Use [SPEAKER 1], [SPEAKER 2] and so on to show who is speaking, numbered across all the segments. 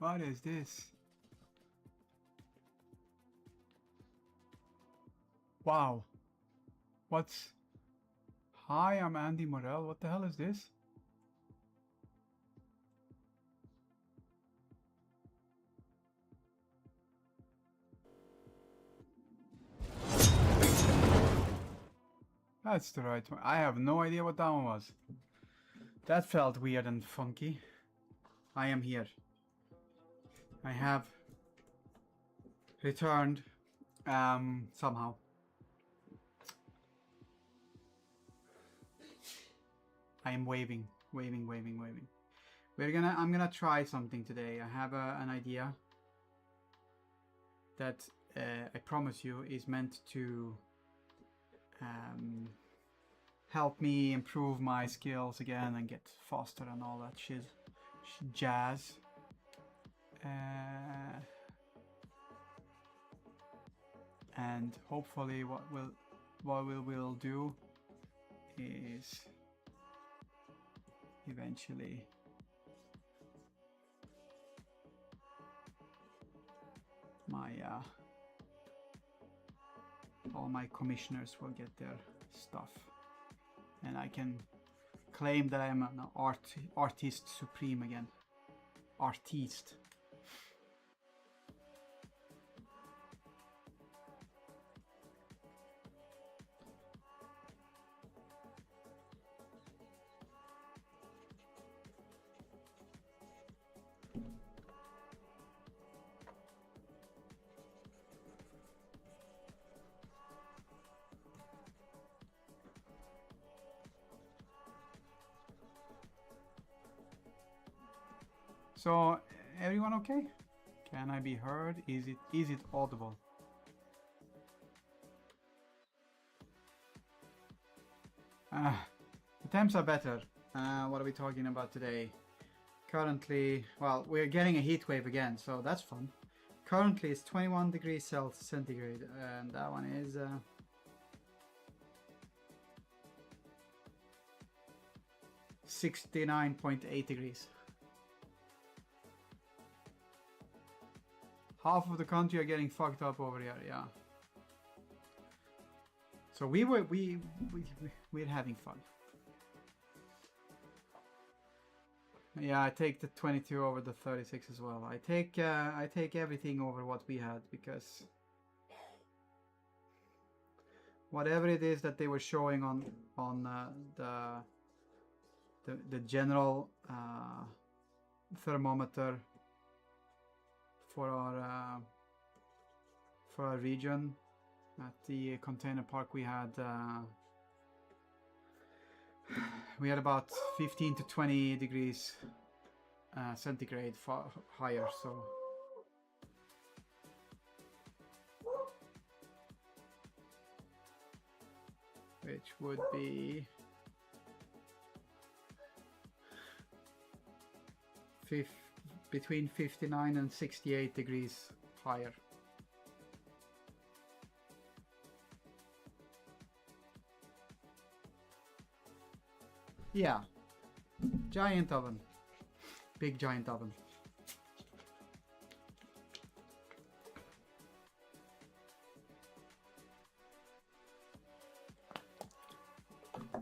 [SPEAKER 1] What is this? Wow. What's... Hi, I'm Andy Morell. What the hell is this? That's the right one. I have no idea what that one was. That felt weird and funky. I am here. I have returned somehow. I am waving. I'm gonna try something today. I have an idea that I promise you is meant to help me improve my skills again and get faster and all that jazz. And hopefully what we will do is eventually all my commissioners will get their stuff and I can claim that I'm an artist supreme again. Artiste. So, everyone okay? Can I be heard? Is it audible? The temps are better. What are we talking about today? Currently, well, we're getting a heat wave again, so that's fun. Currently, it's 21 degrees Celsius centigrade, and that one is 69.8 degrees. Half of the country are getting fucked up over here, yeah. So we're having fun. Yeah, I take the 22 over the 36 as well. I take everything over what we had because whatever it is that they were showing on the general thermometer for our region at the container park, we had about 15 to 20 degrees centigrade far higher, so which would be between 59 and 68 degrees higher. Yeah, giant oven, big giant oven.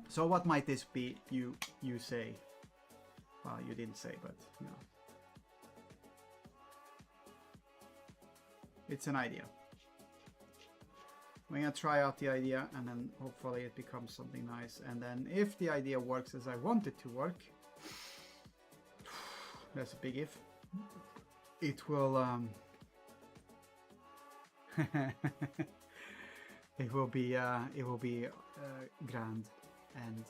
[SPEAKER 1] So what might this be, you say? Well, you didn't say, but you know. It's an idea. I'm gonna try out the idea and then hopefully it becomes something nice. And then if the idea works as I want it to work, that's a big if, it will it will be grand. And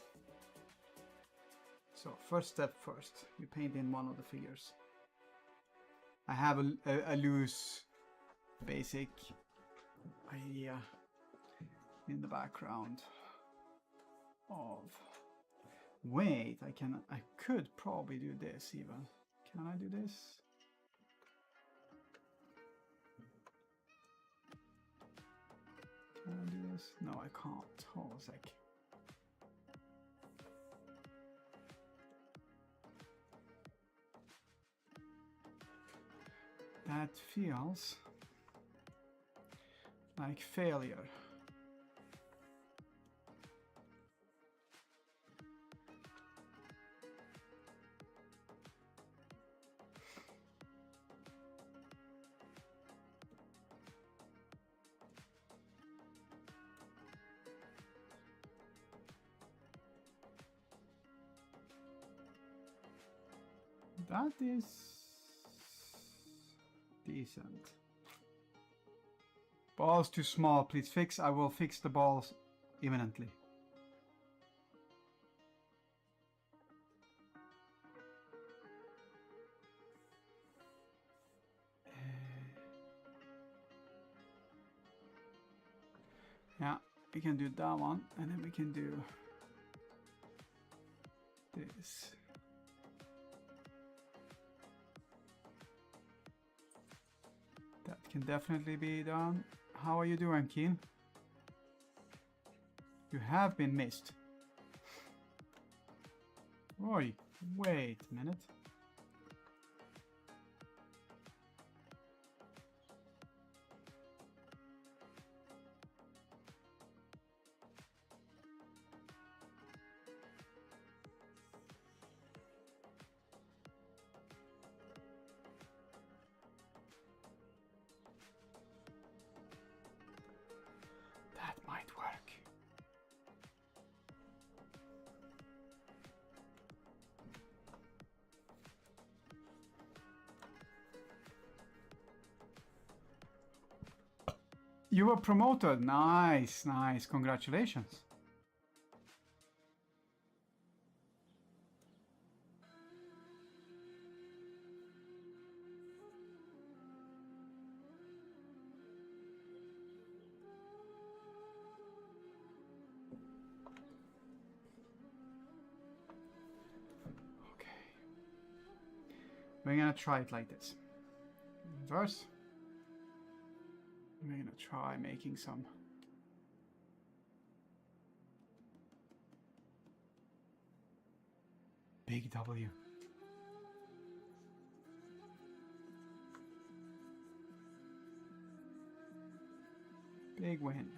[SPEAKER 1] so first step first, we paint in one of the figures. I have a loose basic idea in the background of, wait, I could probably do this even. Can I do this? Can I do this? No, I can't. Hold on a sec. That feels like failure. That is decent. Balls too small, please fix. I will fix the balls imminently. Yeah, we can do that one, and then we can do this. That can definitely be done. How are you doing, Keen? You have been missed. Oi, wait a minute. That might work. You were promoted. Nice, nice. Congratulations. We're gonna try it like this. First, we're gonna try making some big W. Big win.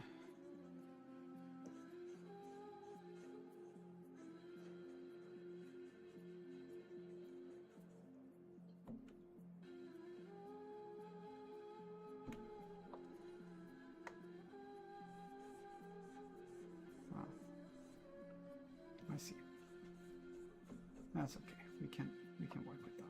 [SPEAKER 1] I see. That's okay. We can work with that.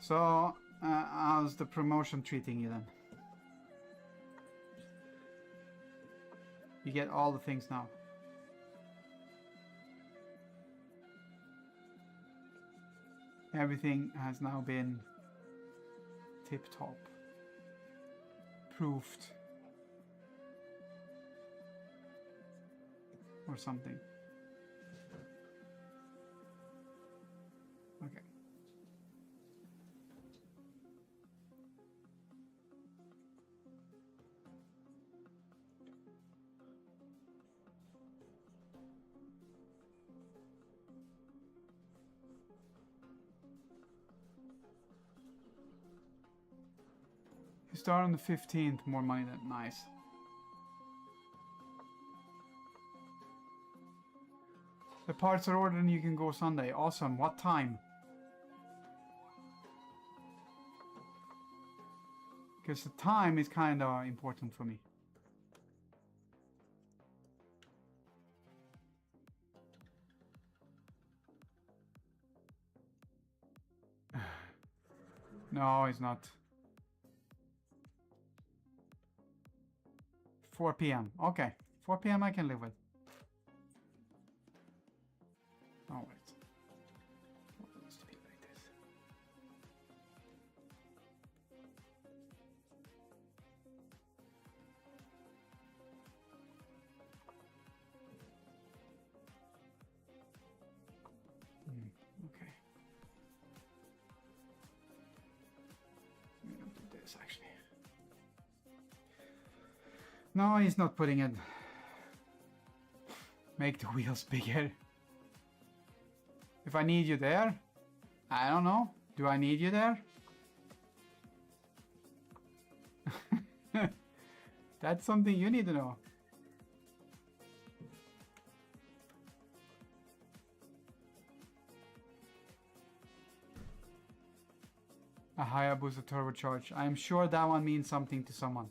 [SPEAKER 1] So, how's the promotion treating you then? You get all the things now. Everything has now been tip-top. Proofed. Or something. Okay. You start on the 15th, more money than nice. The parts are ordered and you can go Sunday. Awesome. What time? Because the time is kind of important for me. No, it's not. 4 p.m. Okay. 4 p.m. I can live with. Alright. It needs to be like this. this actually. No, he's not putting it. Make the wheels bigger. If I need you there, I don't know. Do I need you there? That's something you need to know. A Hayabusa turbocharge. I am sure that one means something to someone.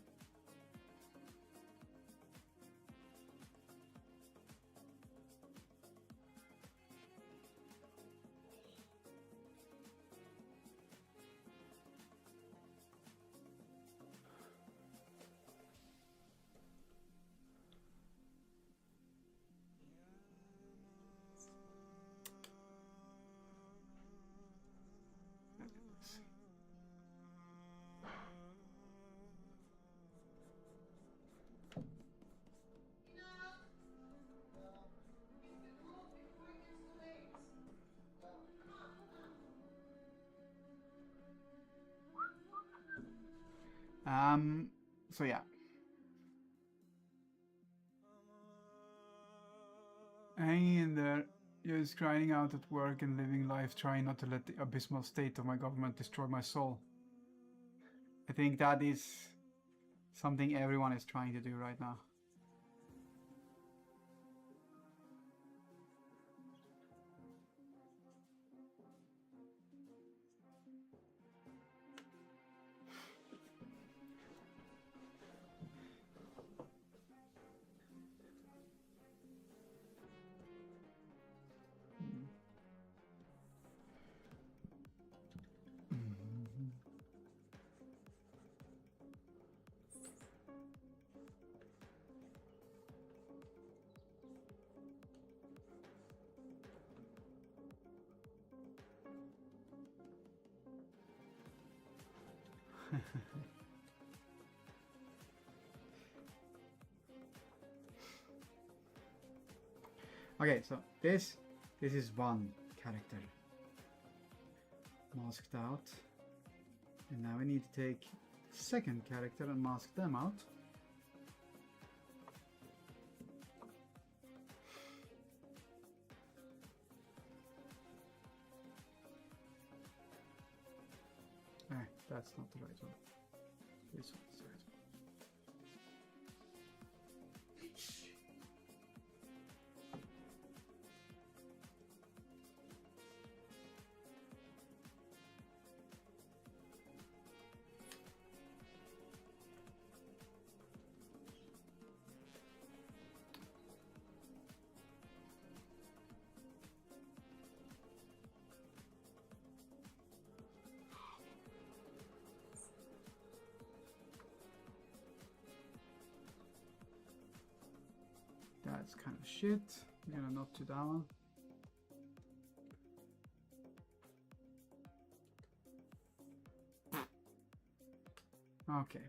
[SPEAKER 1] So yeah. Hanging in there, just crying out at work and living life, trying not to let the abysmal state of my government destroy my soul. I think that is something everyone is trying to do right now. Okay, so this is one character masked out, and now we need to take second character and mask them out. That's not the right one. This one's the right one. That's kind of shit. I'm gonna not do that one. Okay.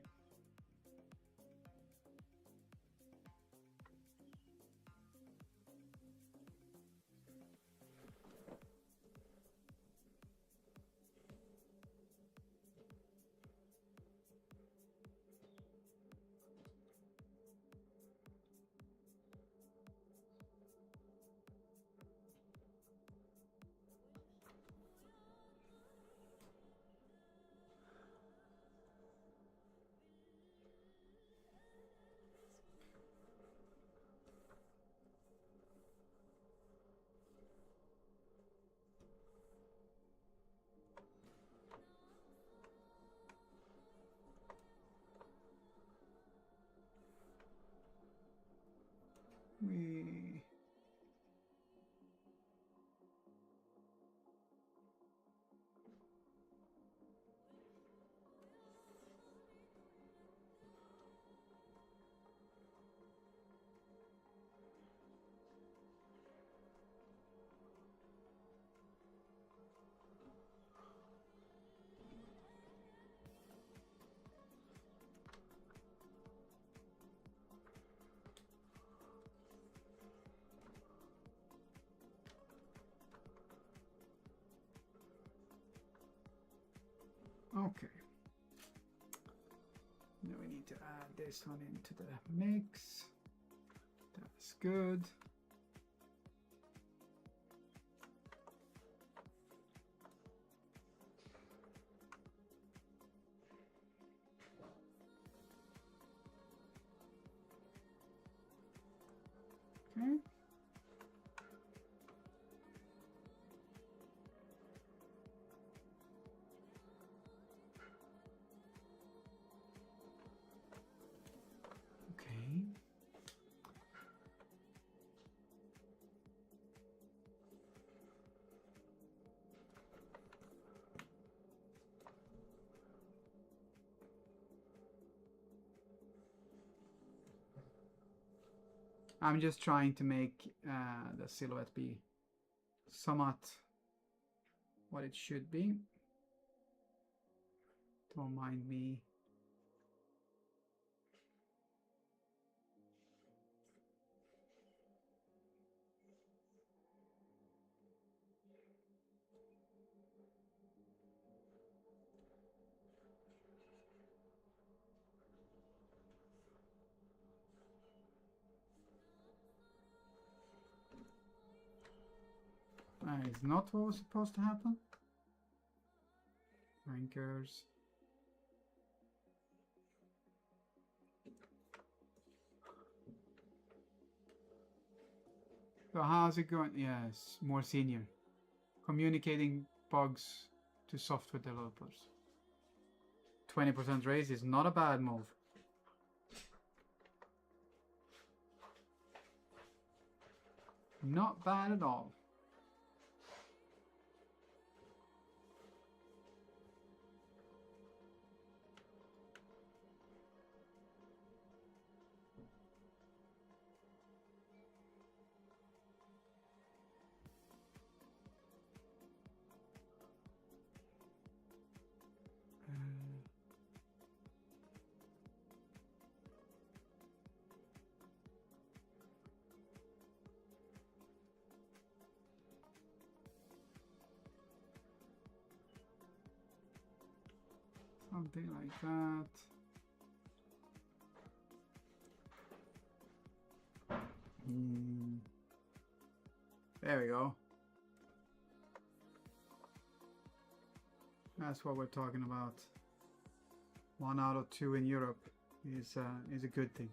[SPEAKER 1] We okay. need to add this one into the mix. That's good. Okay. I'm just trying to make the silhouette be somewhat what it should be. Don't mind me. That is not what was supposed to happen. Anchors. So how's it going? Yes, more senior. Communicating bugs to software developers. 20% raise is not a bad move. Not bad at all. Something like that. There we go. That's what we're talking about. 1 out of 2 in Europe is a good thing.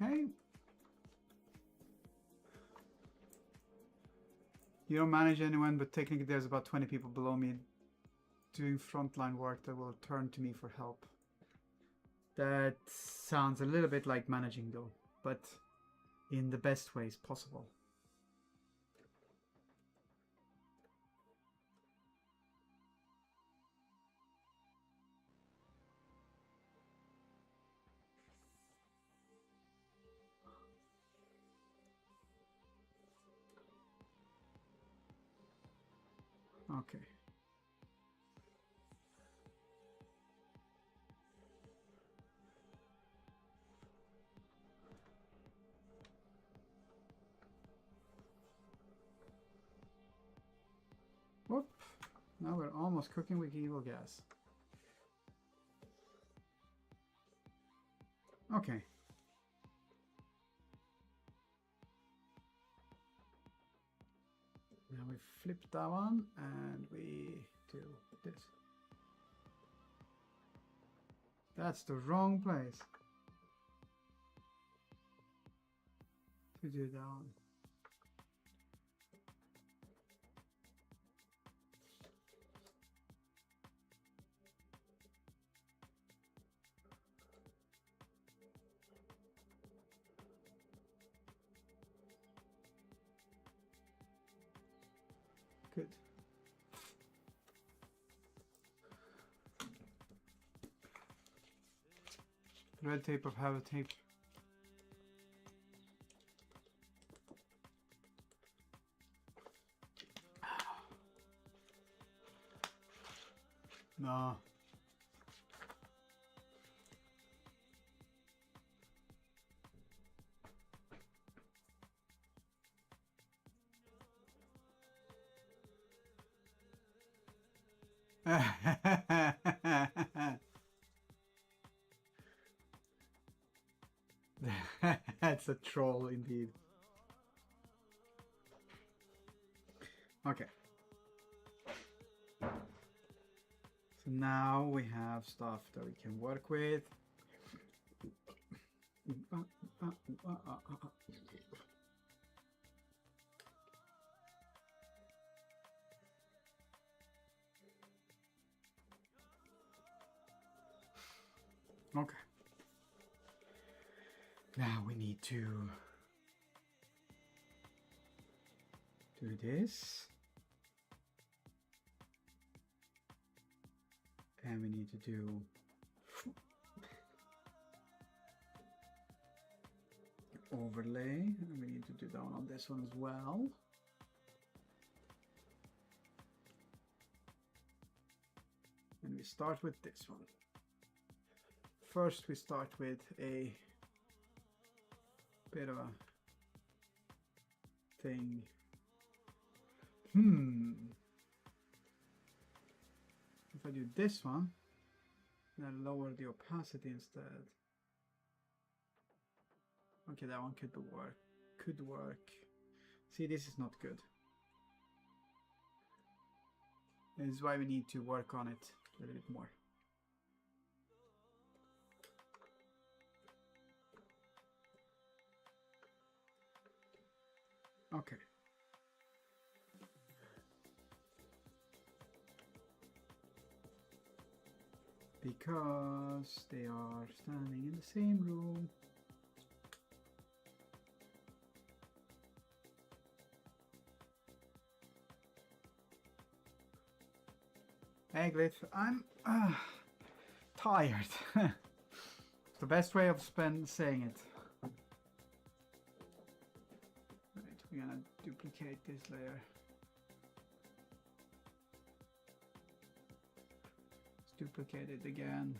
[SPEAKER 1] Okay. You don't manage anyone, but technically there's about 20 people below me doing frontline work that will turn to me for help. That sounds a little bit like managing though, but in the best ways possible. Okay. Whoop. Now we're almost cooking with evil gas. Okay. Now we flip that one and we do this. That's the wrong place to do that one. Good. Red tape or powder tape? No. That's a troll indeed. Okay. So now we have stuff that we can work with. Okay. Now we need to do this. And we need to do overlay. And we need to do down on this one as well. And we start with this one. First we start with a bit of a thing. If I do this one, then lower the opacity instead. Okay, that one could work. Could work. See, this is not good. This is why we need to work on it a little bit more. Okay. Because they are standing in the same room. Hey Glyph, I'm tired. It's the best way of saying it. Right, we're gonna duplicate this layer. Duplicate it again.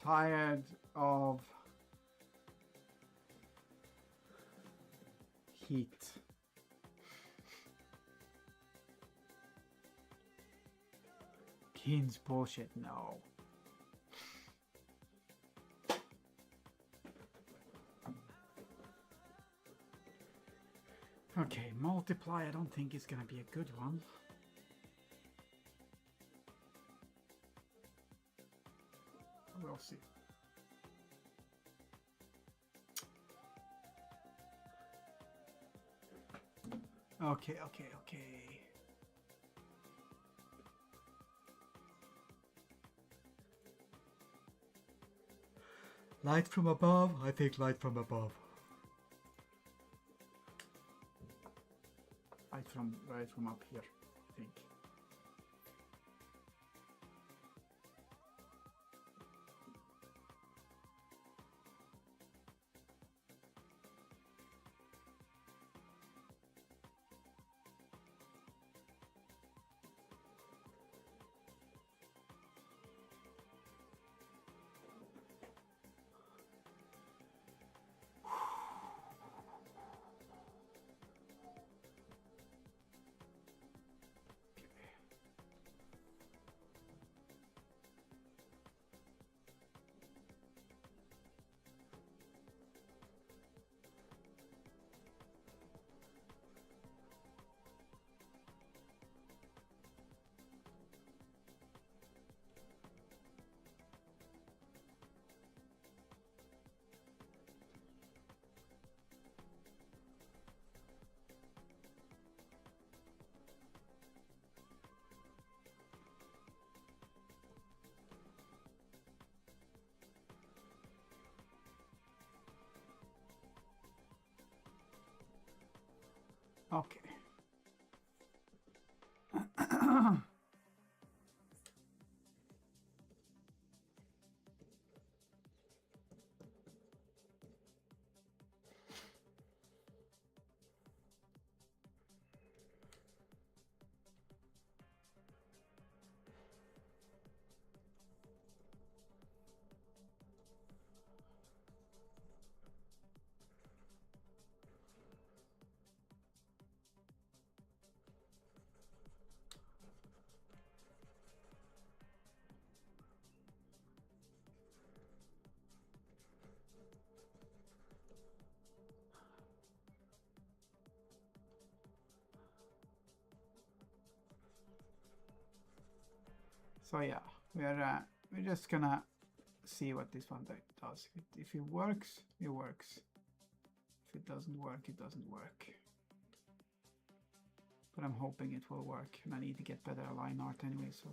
[SPEAKER 1] Tired of heat. Keen's bullshit, no. Okay, multiply I don't think is gonna be a good one. We'll see. Okay. Light from above? I think light from above. Right from up here, I think. Okay. So yeah, we're just gonna see what this one does. If it works, it works. If it doesn't work, it doesn't work. But I'm hoping it will work, and I need to get better line art anyway, so.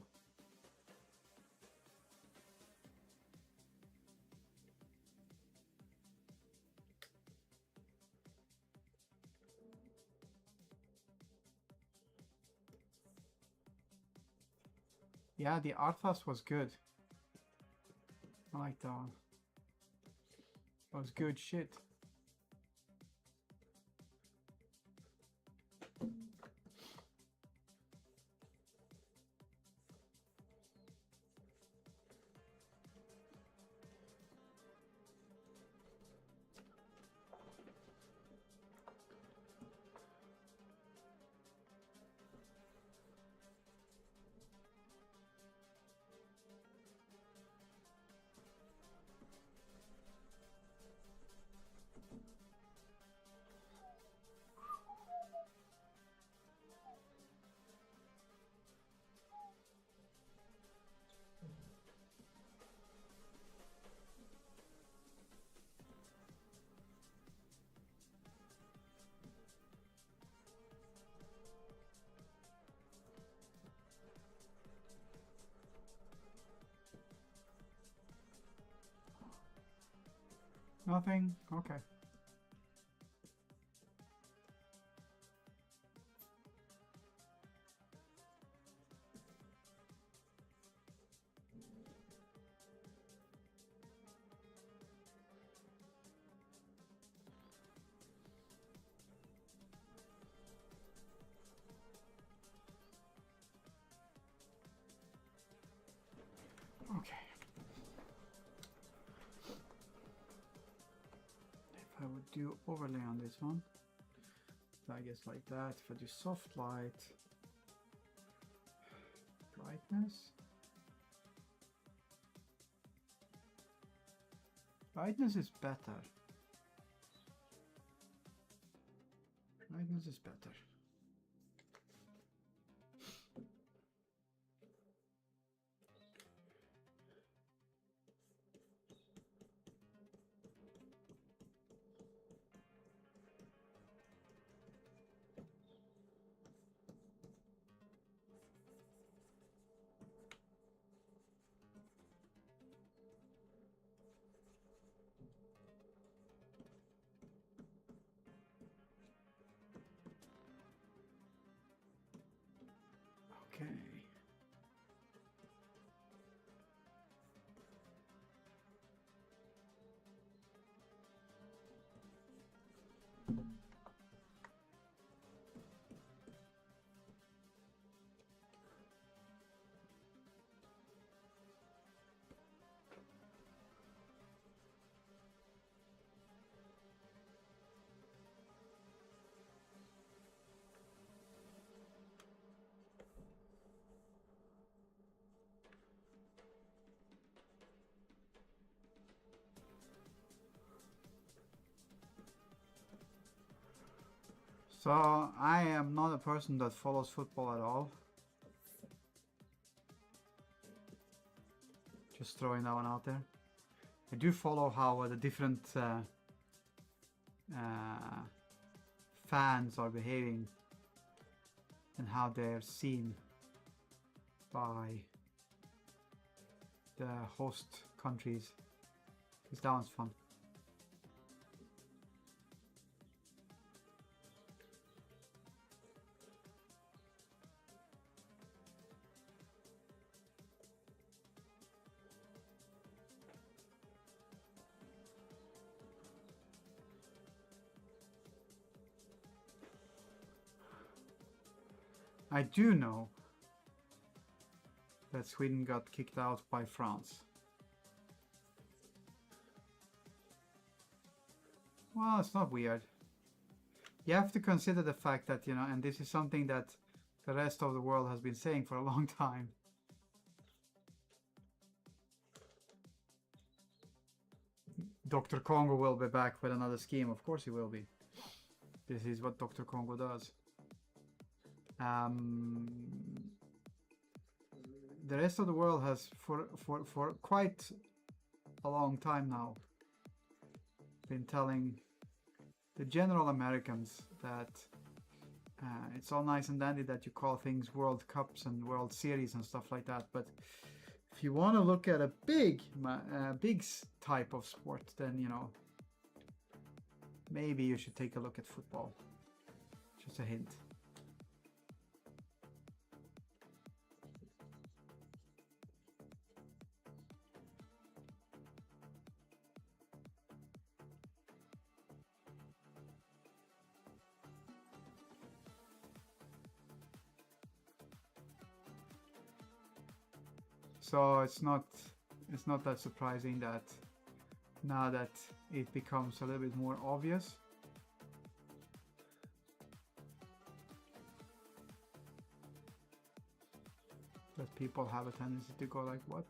[SPEAKER 1] Yeah, the Arthas was good. I like that one. That was good shit. Nothing? Okay. Okay. If I would do overlay on this one, I guess like that. If I do soft light, brightness. Brightness is better. Brightness is better. Okay. So I am not a person that follows football at all. Just throwing that one out there. I do follow how the different fans are behaving and how they're seen by the host countries. Because that one's fun. I do know that Sweden got kicked out by France. Well, it's not weird. You have to consider the fact that, you know, and this is something that the rest of the world has been saying for a long time. Dr. Congo will be back with another scheme. Of course he will be. This is what Dr. Congo does. The rest of the world has, for quite a long time now, been telling the general Americans that it's all nice and dandy that you call things World Cups and World Series and stuff like that, but if you want to look at a big type of sport, then, you know, maybe you should take a look at football. Just a hint. So it's not that surprising that now that it becomes a little bit more obvious, that people have a tendency to go like, what?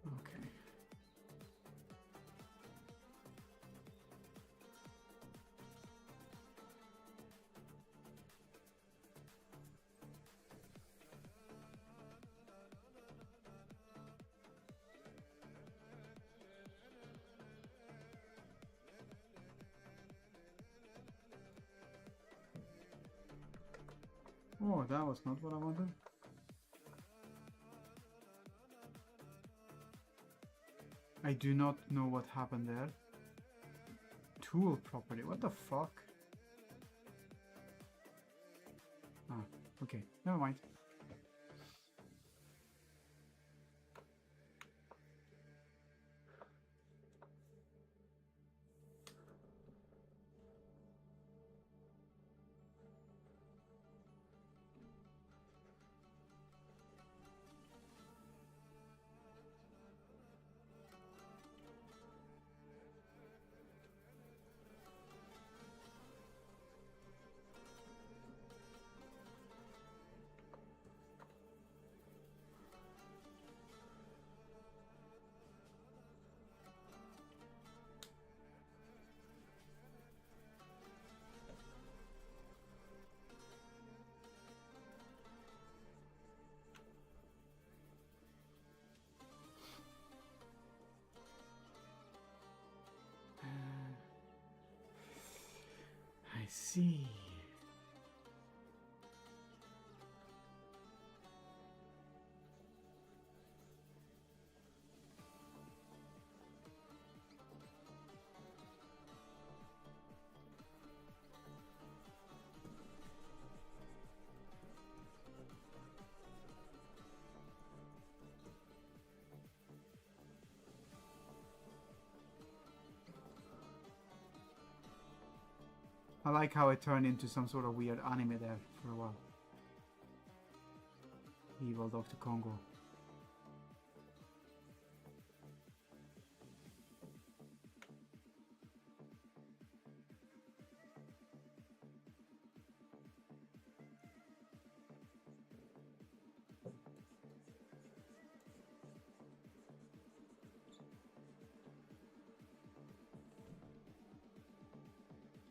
[SPEAKER 1] Okay. Oh, that was not what I wanted. I do not know what happened there. Tool property, what the fuck? Ah, okay, never mind. I see. I like how it turned into some sort of weird anime there for a while. Evil Dr. Congo.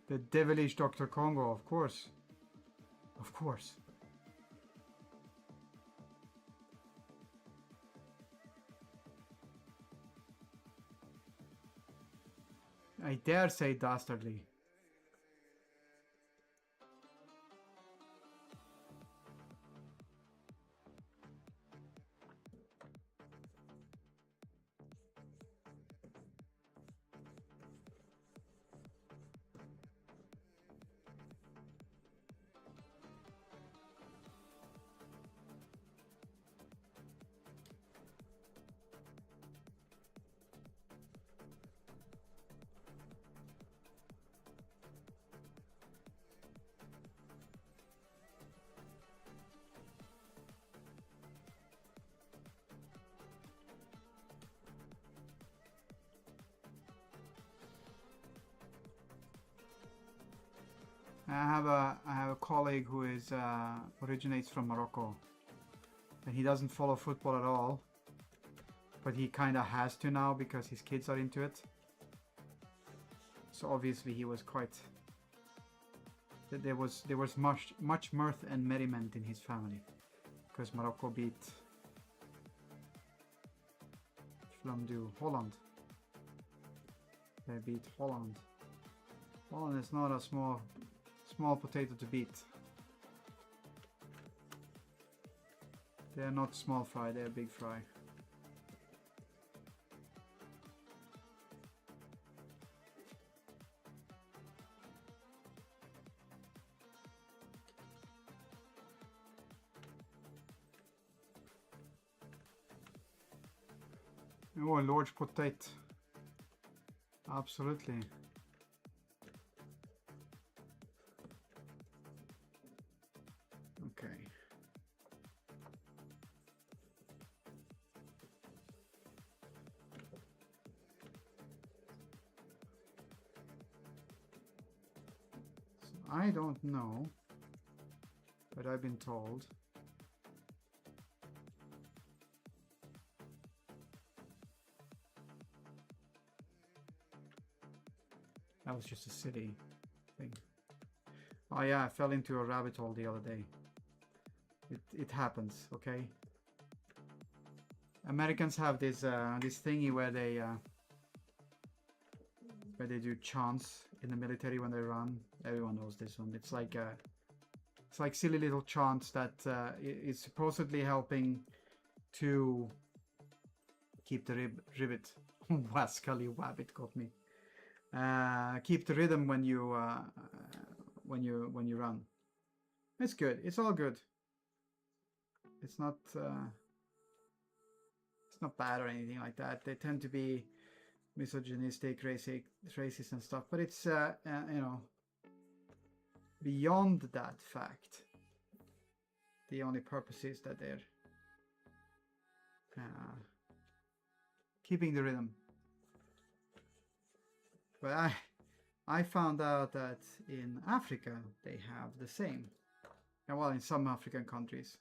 [SPEAKER 1] The devilish Dr. Congo, of course. Of course. I dare say dastardly. I have a colleague who is originates from Morocco, and he doesn't follow football at all, but he kind of has to now because his kids are into it. So obviously he was quite. There was much mirth and merriment in his family because Morocco beat Holland. They beat Holland. Holland is not a small potato to beat. They are not small fry, they are big fry. Oh, a large potato. Absolutely. Okay. So I don't know, but I've been told that was just a city thing. Oh yeah, I fell into a rabbit hole the other day. It happens, okay? Americans have this this thingy where they do chants in the military when they run. Everyone knows this one. It's like silly little chants that is supposedly helping to keep the ribbit. Wascally wabbit got me. Keep the rhythm when you run. It's good. It's all good. It's not bad or anything like that. They tend to be misogynistic, racist and stuff, but it's you know, beyond that fact. The only purpose is that they're keeping the rhythm. But I found out that in Africa they have the same. And well, in some African countries.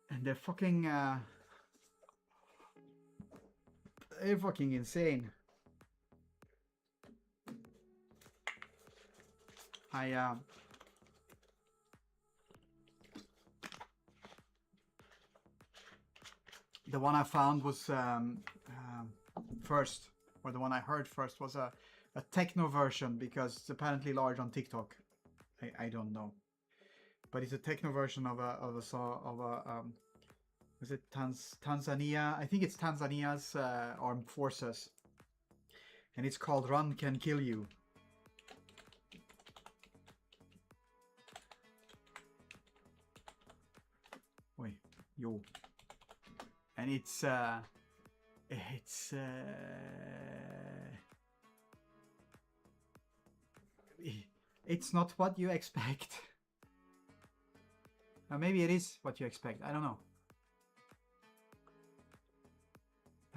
[SPEAKER 1] And they're fucking insane. The one I found was first, or the one I heard first was a techno version because it's apparently large on TikTok. I don't know, but it's a techno version of a was it Tanzania? I think it's Tanzania's armed forces, and it's called "Run Can Kill You." Wait, yo, and it's not what you expect. Maybe it is what you expect. I don't know.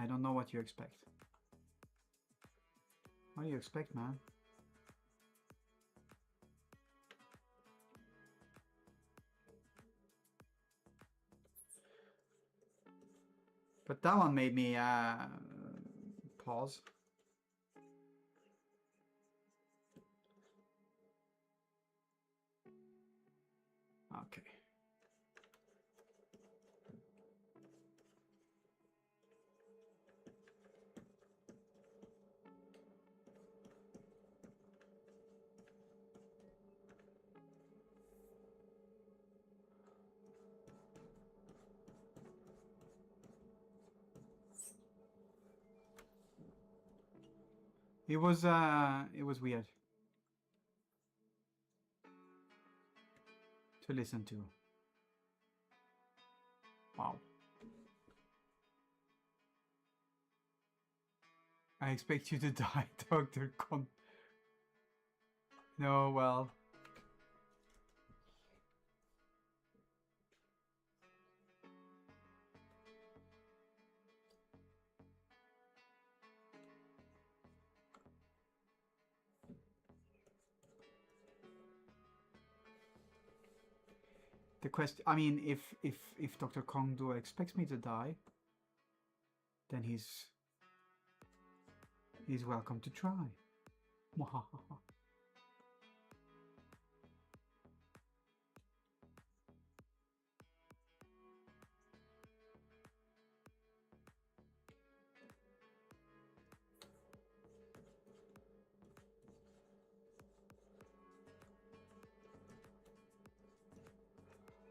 [SPEAKER 1] I don't know what you expect. What do you expect, man? But that one made me pause. Okay. It was weird to listen to. Wow. I expect you to die, Dr. Con. No, well. The question, I mean, if Dr. Kongdo expects me to die, then he's welcome to try.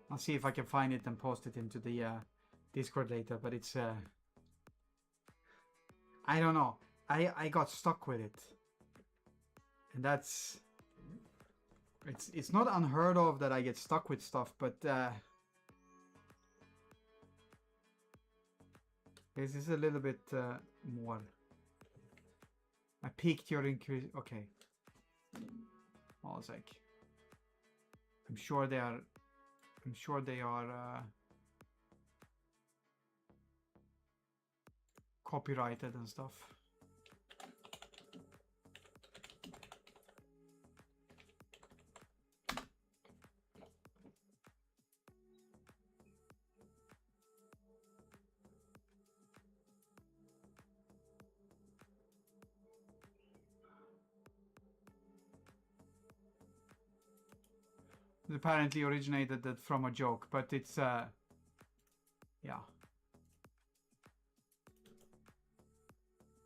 [SPEAKER 1] I'll see if I can find it and post it into the Discord later, but it's I don't know. I got stuck with it. And that's it's not unheard of that I get stuck with stuff, but this is a little bit more. I peaked your increase. Okay. Hold on a sec. I'm sure they are copyrighted and stuff. It apparently originated from a joke, but it's yeah.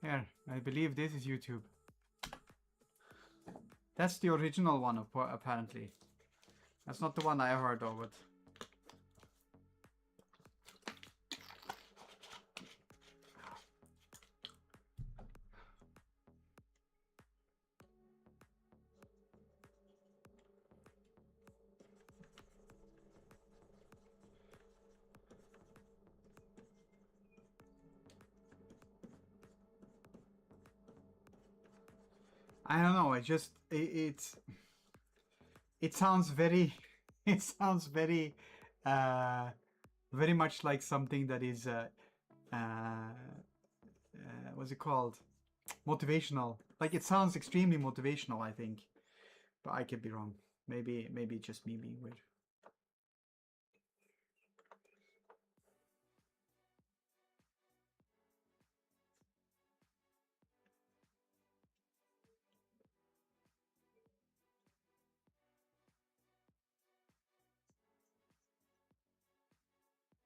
[SPEAKER 1] Here, I believe this is YouTube. That's the original one, apparently. That's not the one I heard of, but I don't know. It sounds very it sounds very very much like something that is what's it called, motivational. Like, it sounds extremely motivational, I think, but I could be wrong. Maybe just me being weird.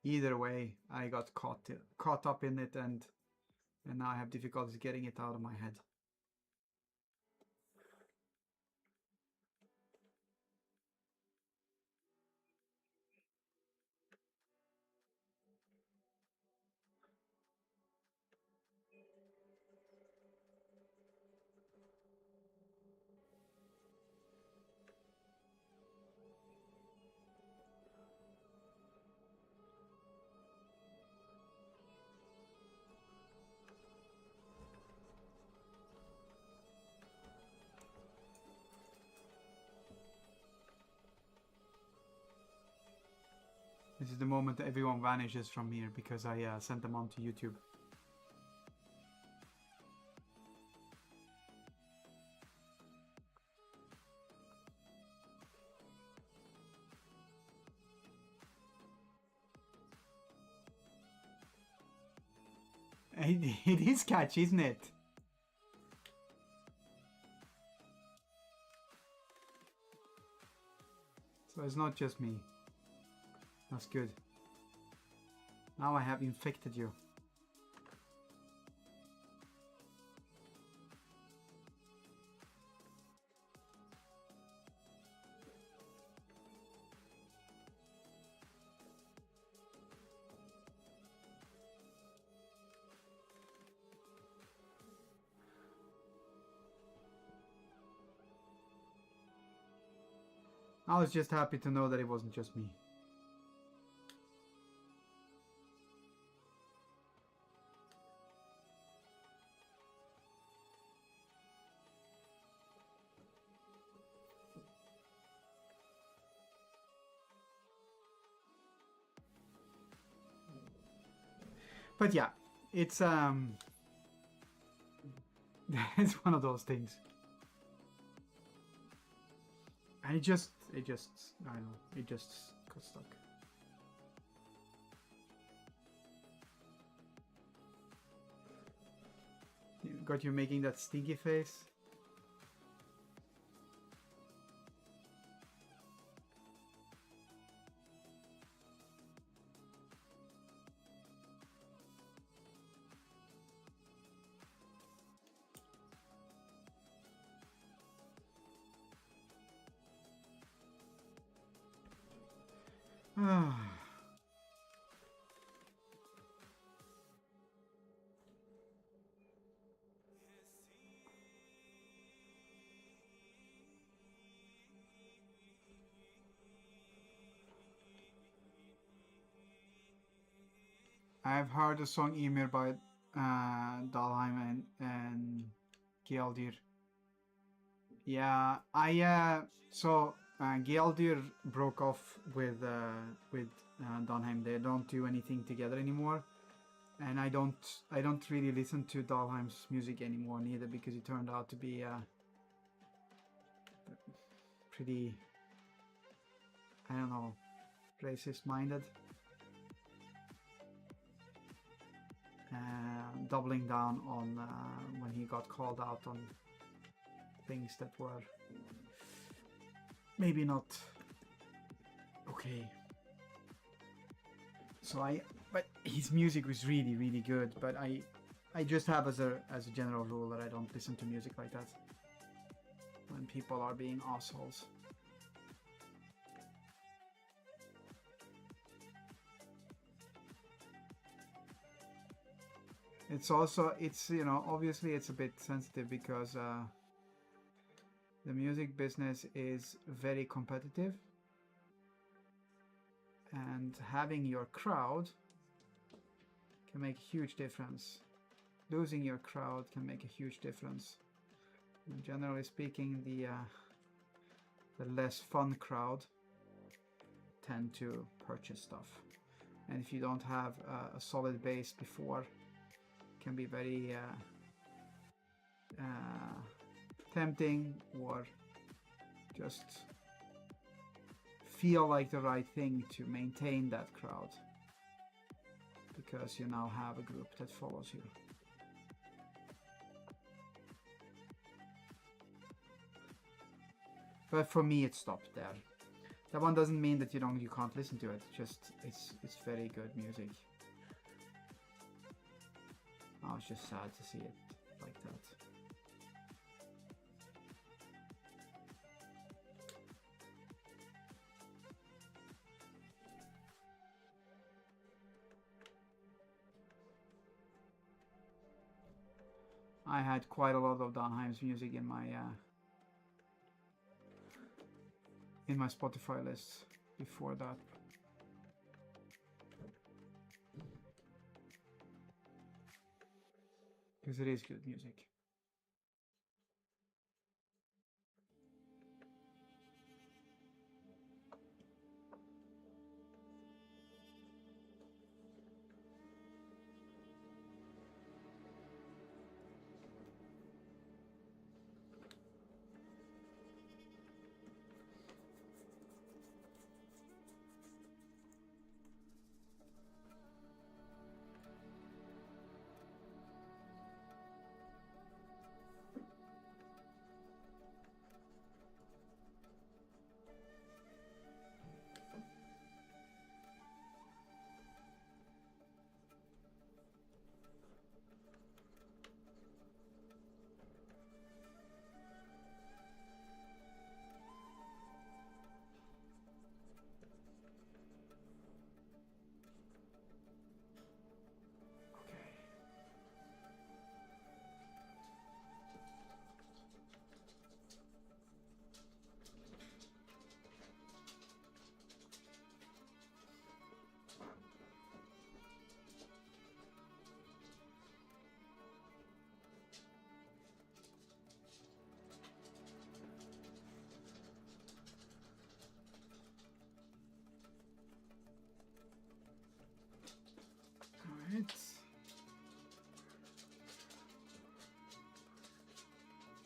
[SPEAKER 1] Either way, I got caught up in it, and now I have difficulties getting it out of my head. This is the moment that everyone vanishes from here because I sent them onto YouTube. It is catchy, isn't it? So it's not just me. That's good. Now I have infected you. I was just happy to know that it wasn't just me. But yeah, it's it's one of those things. And it just I don't know, it just got stuck. Got you making that stinky face? I've heard the song Ymir by Dalheim and Gjaldir. Yeah, Gjaldir broke off with Dalheim. They don't do anything together anymore, and I don't really listen to Dalheim's music anymore neither, because he turned out to be pretty, I don't know, racist minded. Doubling down on when he got called out on things that were maybe not okay. But his music was really, really good. But I just have as a general rule that I don't listen to music like that when people are being assholes. It's also, you know, obviously it's a bit sensitive because the music business is very competitive, and having your crowd can make a huge difference. Losing your crowd can make a huge difference. And generally speaking, the less fun crowd tend to purchase stuff, and if you don't have a solid base before, can be very tempting, or just feel like the right thing to maintain that crowd because you now have a group that follows you. But for me, it stopped there. That one doesn't mean that you can't listen to it. It's very good music. I was just sad to see it like that. I had quite a lot of Donheim's music in my Spotify list before that. Because it is good music.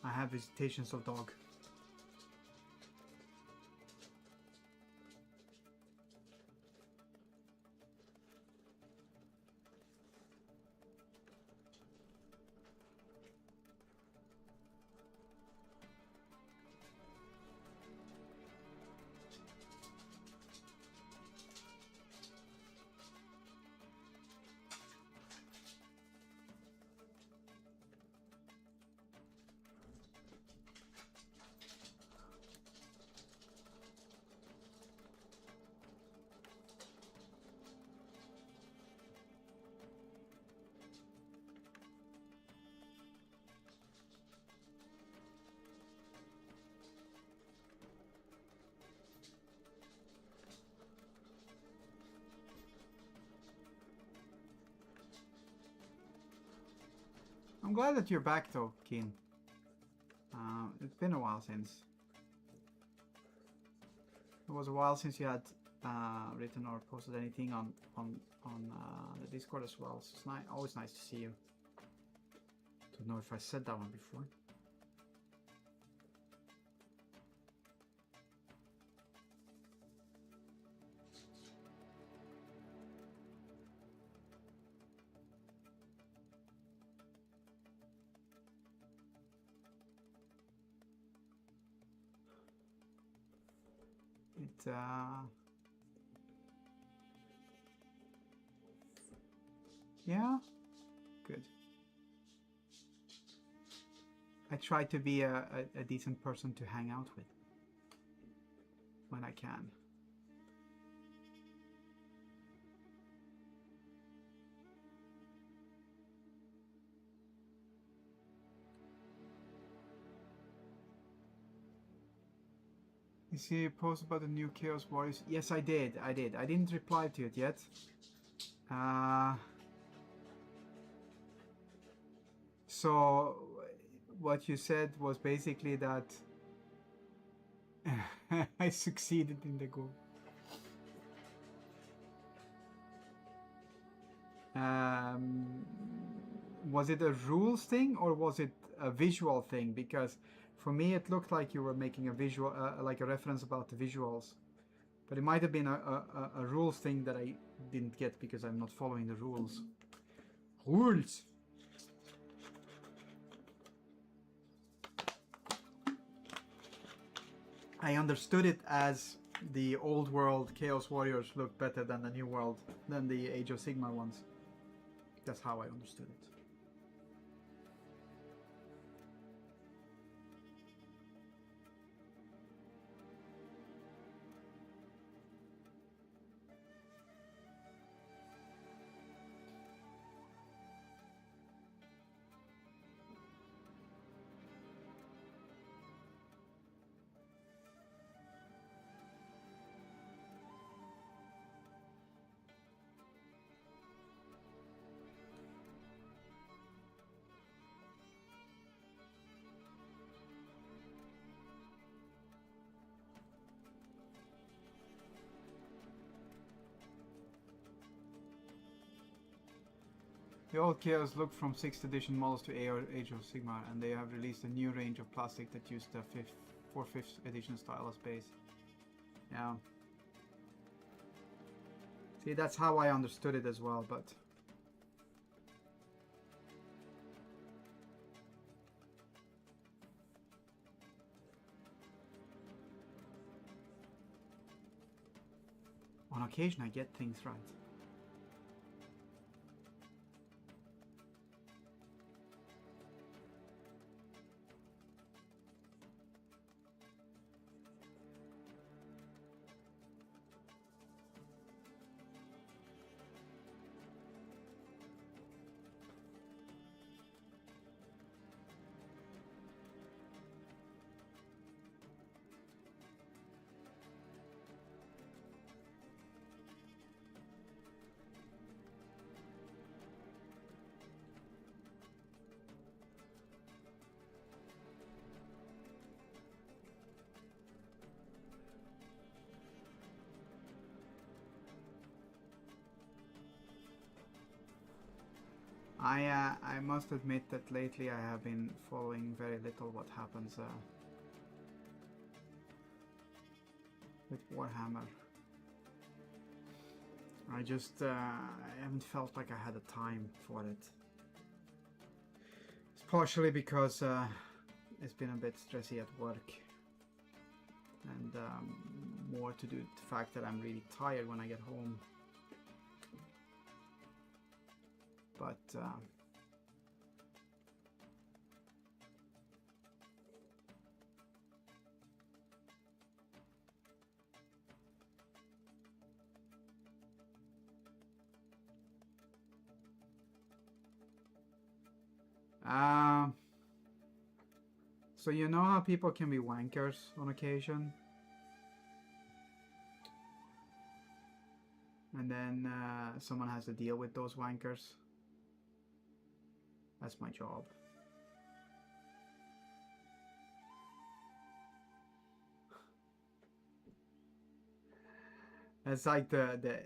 [SPEAKER 1] I have visitations of dog. I'm glad that you're back though, Keen. It's been a while since. It was a while since you had written or posted anything on the Discord as well. So it's always nice to see you. Don't know if I said that one before. Yeah, good. I try to be a decent person to hang out with when I can. You see a post about the new Chaos Warriors? Yes, I did. I didn't reply to it yet. So what you said was basically that I succeeded in the goal. Was it a rules thing or was it a visual thing? Because for me it looked like you were making a visual, like a reference about the visuals. But it might have been a rules thing that I didn't get because I'm not following the rules. Rules! I understood it as the old world Chaos Warriors look better than the new world, than the Age of Sigmar ones. That's how I understood it. The old Chaos look from 6th edition models to Age of Sigmar, and they have released a new range of plastic that use the 5th edition style as base. Yeah. See, that's how I understood it as well, but... on occasion I get things right. I must admit that lately I have been following very little what happens with Warhammer. I just I haven't felt like I had the time for it. It's partially because it's been a bit stressy at work, and more to do with the fact that I'm really tired when I get home. But so you know how people can be wankers on occasion? And then someone has to deal with those wankers. That's my job. It's like the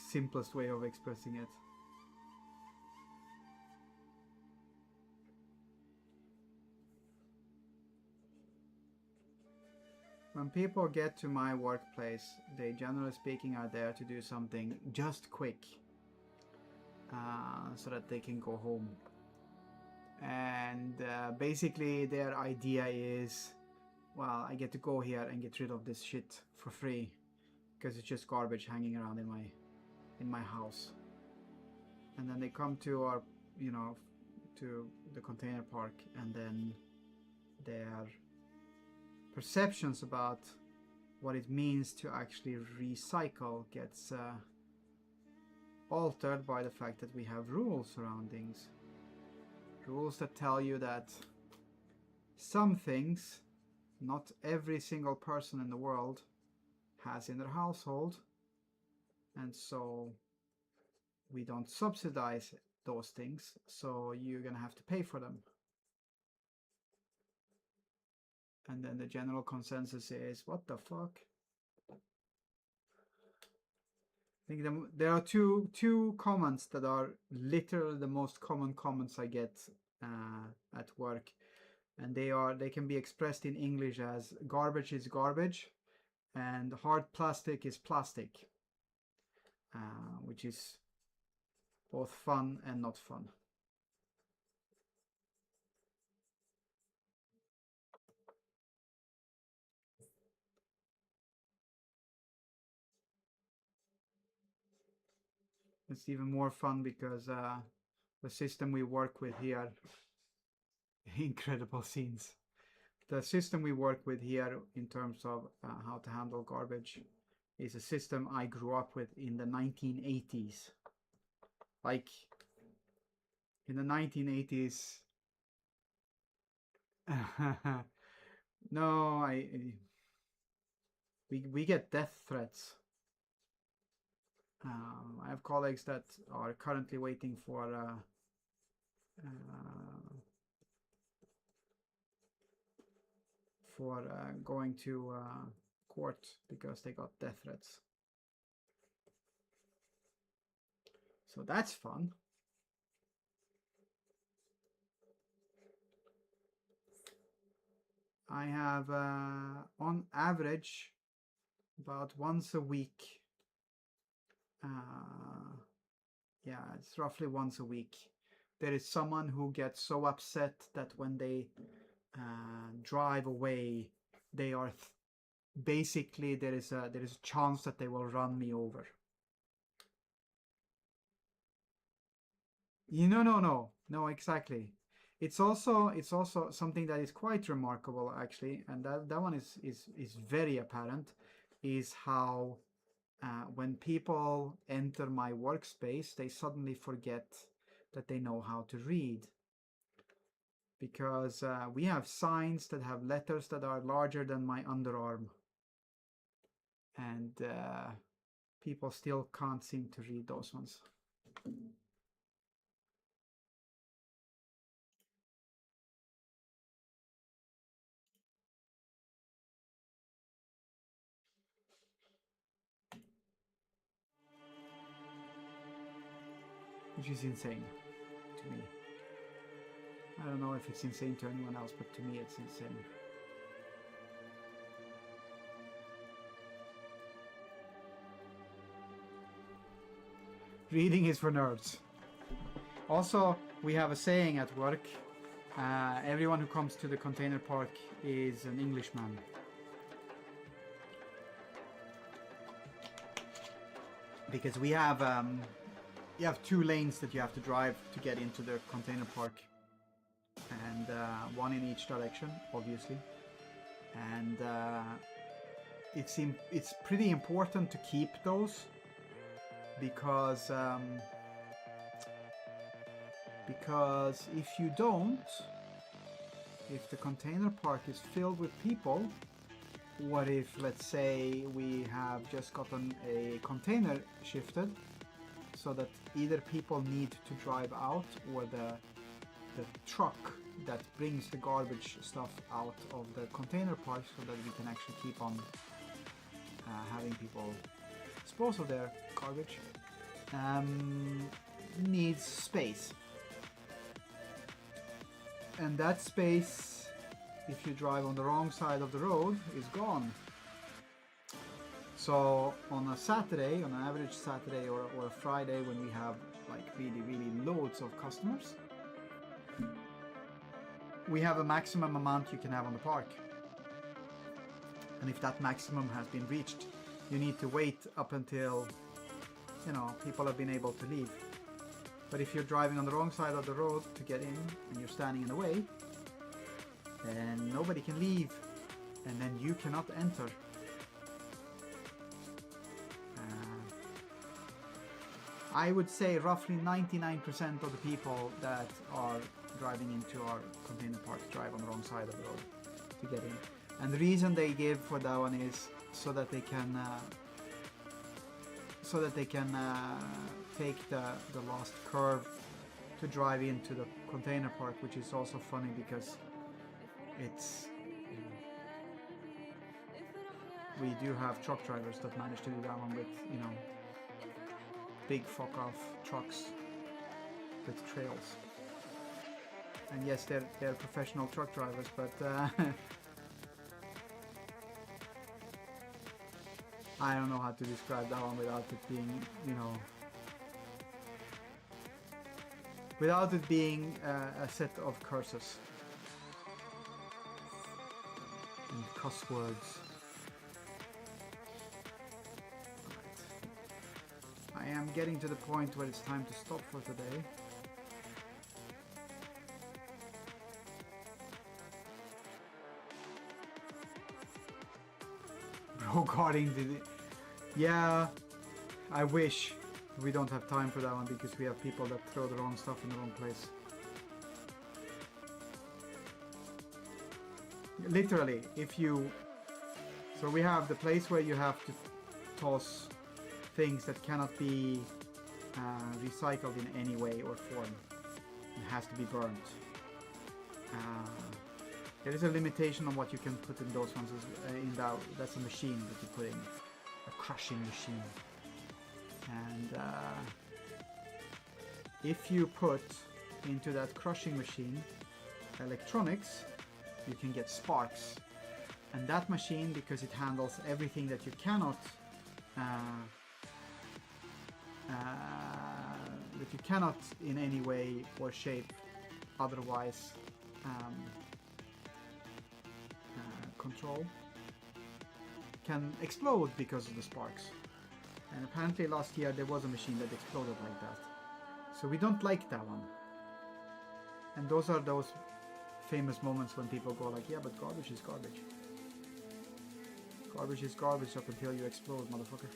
[SPEAKER 1] simplest way of expressing it. When people get to my workplace, they generally speaking are there to do something just quick, so that they can go home. And basically their idea is, well, I get to go here and get rid of this shit for free because it's just garbage hanging around in my house. And then they come to our, you know, to the container park, and then their perceptions about what it means to actually recycle gets altered by the fact that we have rules surroundings. Rules that tell you that some things not every single person in the world has in their household, and so we don't subsidize those things, so you're gonna have to pay for them. And then the general consensus is, what the fuck? I think there are two comments that are literally the most common comments I get at work, and they can be expressed in English as garbage is garbage and hard plastic is plastic, which is both fun and not fun. It's even more fun because the system we work with here, incredible scenes. The system we work with here in terms of how to handle garbage is a system I grew up with in the 1980s. Like in the 1980s. No, we get death threats. I have colleagues that are currently waiting for going to court because they got death threats. So that's fun. I have on average about once a week. Yeah, it's roughly once a week. There is someone who gets so upset that when they drive away, they are basically there is a chance that they will run me over. No, exactly. It's also something that is quite remarkable actually, and that one is very apparent, is how when people enter my workspace, they suddenly forget that they know how to read. Because we have signs that have letters that are larger than my underarm. And people still can't seem to read those ones. Which is insane to me. I don't know if it's insane to anyone else, but to me it's insane. Reading is for nerds. Also, we have a saying at work. Everyone who comes to the container park is an Englishman. Because we have you have 2 lanes that you have to drive to get into the container park, and one in each direction, obviously. And it's pretty important to keep those because if you don't, if the container park is filled with people, what if, let's say, we have just gotten a container shifted so that either people need to drive out, or the truck that brings the garbage stuff out of the container park, so that we can actually keep on having people dispose of their garbage needs space. And that space, if you drive on the wrong side of the road, is gone. So on a Saturday, on an average Saturday or a Friday when we have like really loads of customers, we have a maximum amount you can have on the park. And if that maximum has been reached, you need to wait up until, you know, people have been able to leave. But if you're driving on the wrong side of the road to get in and you're standing in the way, then nobody can leave and then you cannot enter. I would say roughly 99% of the people that are driving into our container parks drive on the wrong side of the road to get in. And the reason they give for that one is so that they can take the last curve to drive into the container park, which is also funny because it's we do have truck drivers that manage to do that one with, you know, big fuck off trucks with trails. And yes, they're professional truck drivers, but I don't know how to describe that one without it being, you know, without it being a set of curses and cuss words. I am getting to the point where it's time to stop for today. Bro guarding the... Yeah, I wish. We don't have time for that one because we have people that throw the wrong stuff in the wrong place. Literally, if you... So we have the place where you have to toss things that cannot be recycled in any way or form. It has to be burnt. There is a limitation on what you can put in those ones. In that, that's a machine that you put in, a crushing machine. And if you put into that crushing machine electronics, you can get sparks. And that machine, because it handles everything that you cannot in any way or shape otherwise control, can explode because of the sparks. And apparently last year there was a machine that exploded like that. So we don't like that one. And those are those famous moments when people go like, yeah, but garbage is garbage. Garbage is garbage up until you explode, motherfucker.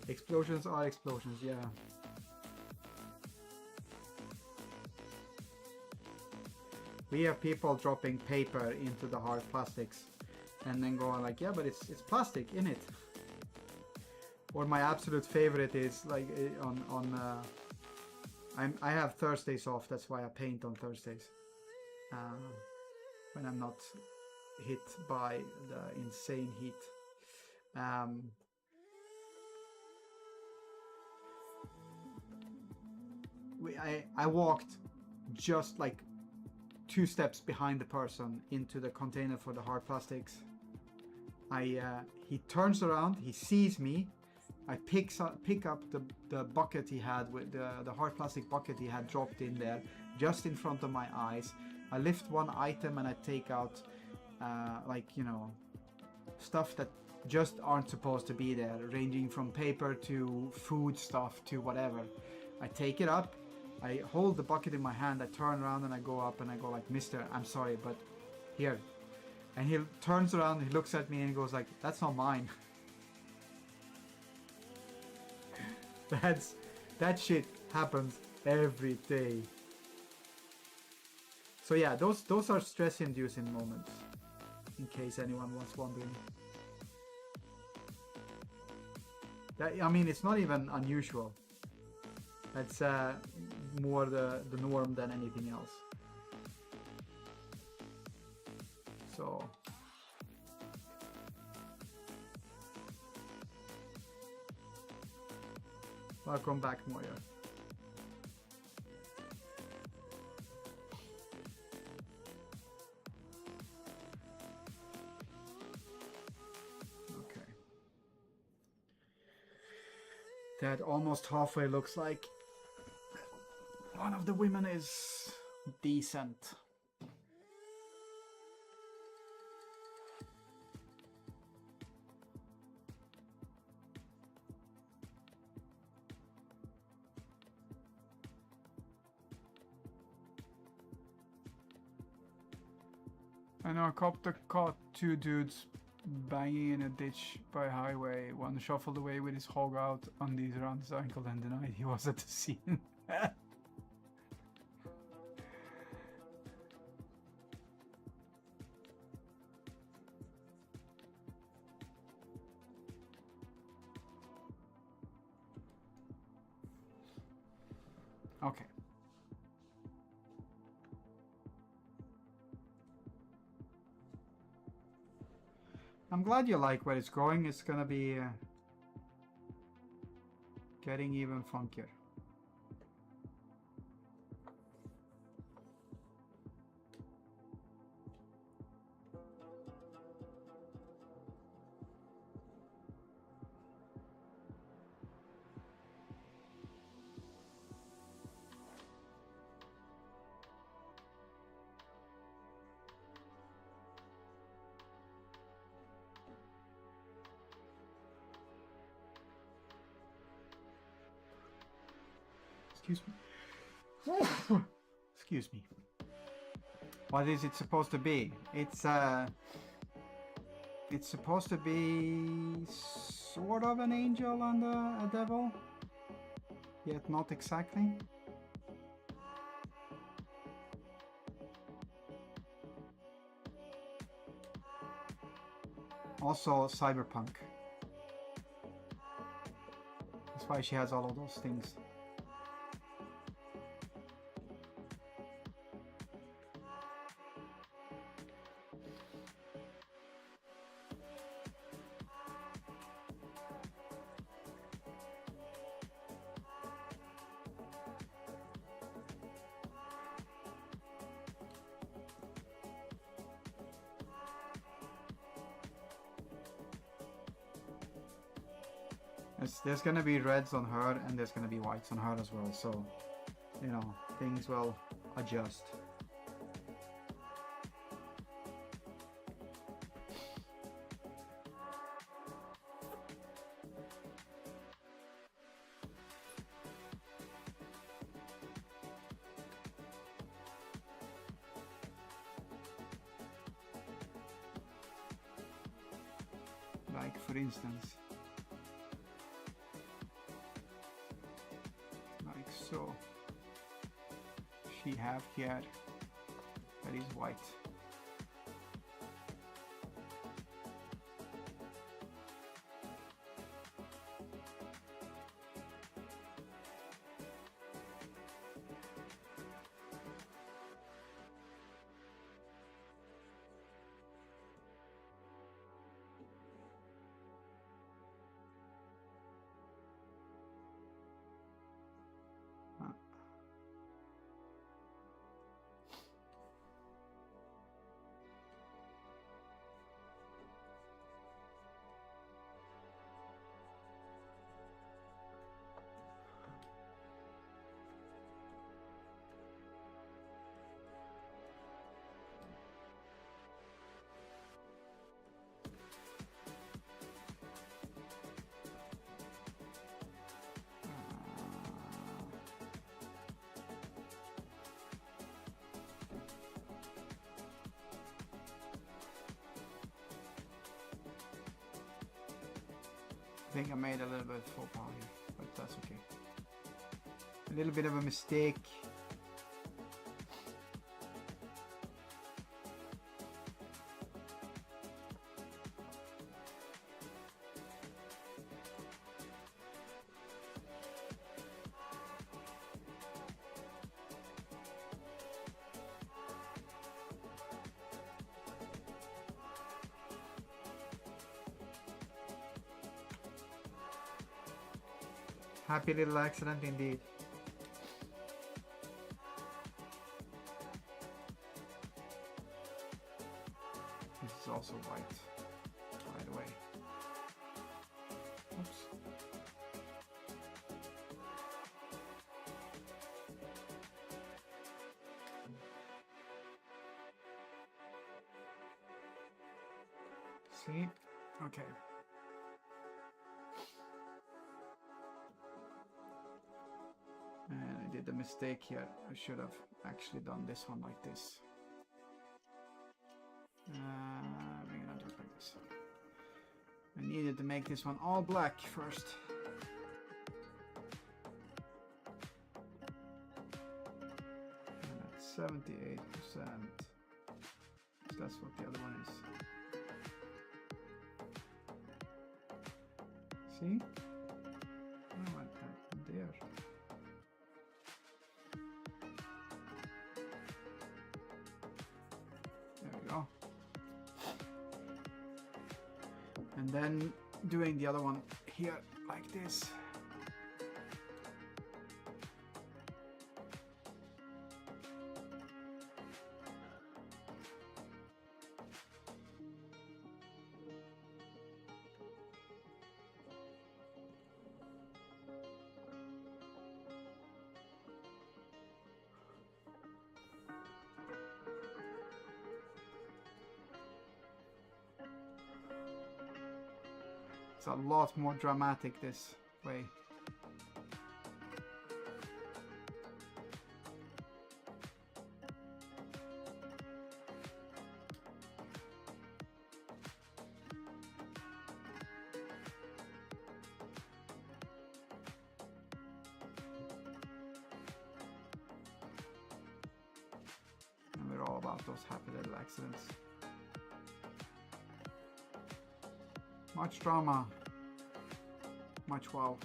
[SPEAKER 1] Explosions are explosions, yeah. We have people dropping paper into the hard plastics and then going like, yeah, but it's plastic in it. Or my absolute favorite is like I have Thursdays off, that's why I paint on Thursdays. When I'm not hit by the insane heat. I walked just like 2 steps behind the person into the container for the hard plastics. He turns around, he sees me. I pick up the bucket he had with the hard plastic bucket he had dropped in there just in front of my eyes. I lift one item and I take out like, you know, stuff that just aren't supposed to be there, ranging from paper to food stuff to whatever. I take it up, I hold the bucket in my hand, I turn around and I go up and I go like, mister, I'm sorry, but here. And he turns around, he looks at me and he goes like, that's not mine. That shit happens every day. So yeah, those are stress-inducing moments. in case anyone was wondering. That, I mean, it's not even unusual. It's more the norm than anything else. So welcome back, Moya. Okay. That almost halfway looks like one of the women is decent. I know, I caught two dudes banging in a ditch by a highway. One shuffled away with his hog out on these around his ankle and denied he was at the scene. Okay. I'm glad you like where it's going. It's gonna be getting even funkier. Excuse me. Excuse me. What is it supposed to be? It's supposed to be sort of an angel and a devil, yet not exactly. Also cyberpunk. That's why she has all of those things. There's gonna be reds on her and there's gonna be whites on her as well, so you know, things will adjust. Like for instance, so she have here that is white. I think I made a little bit of faux pas here, but that's okay. A little bit of a mistake. Happy little accident indeed. This is also white, by the way. Oops. See? Okay. And I did a mistake here. I should have actually done this one like this. We're gonna do it like this. I needed to make this one all black first. And that's 78%. So that's what the other one is. See? I went there. There we go. And then doing the other one here like this. It's a lot more dramatic this way. And we're all about those happy little accidents. Much drama, much wow.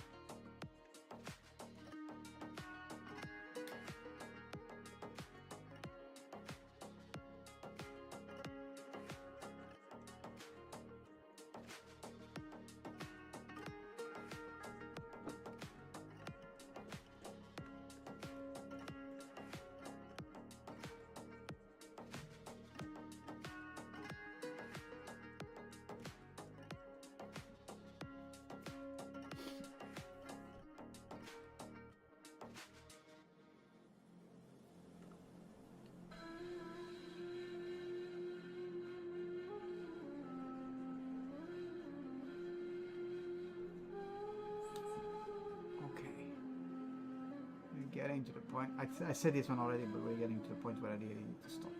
[SPEAKER 1] Getting to the point. I said this one already, but we're getting to the point where I really need to stop.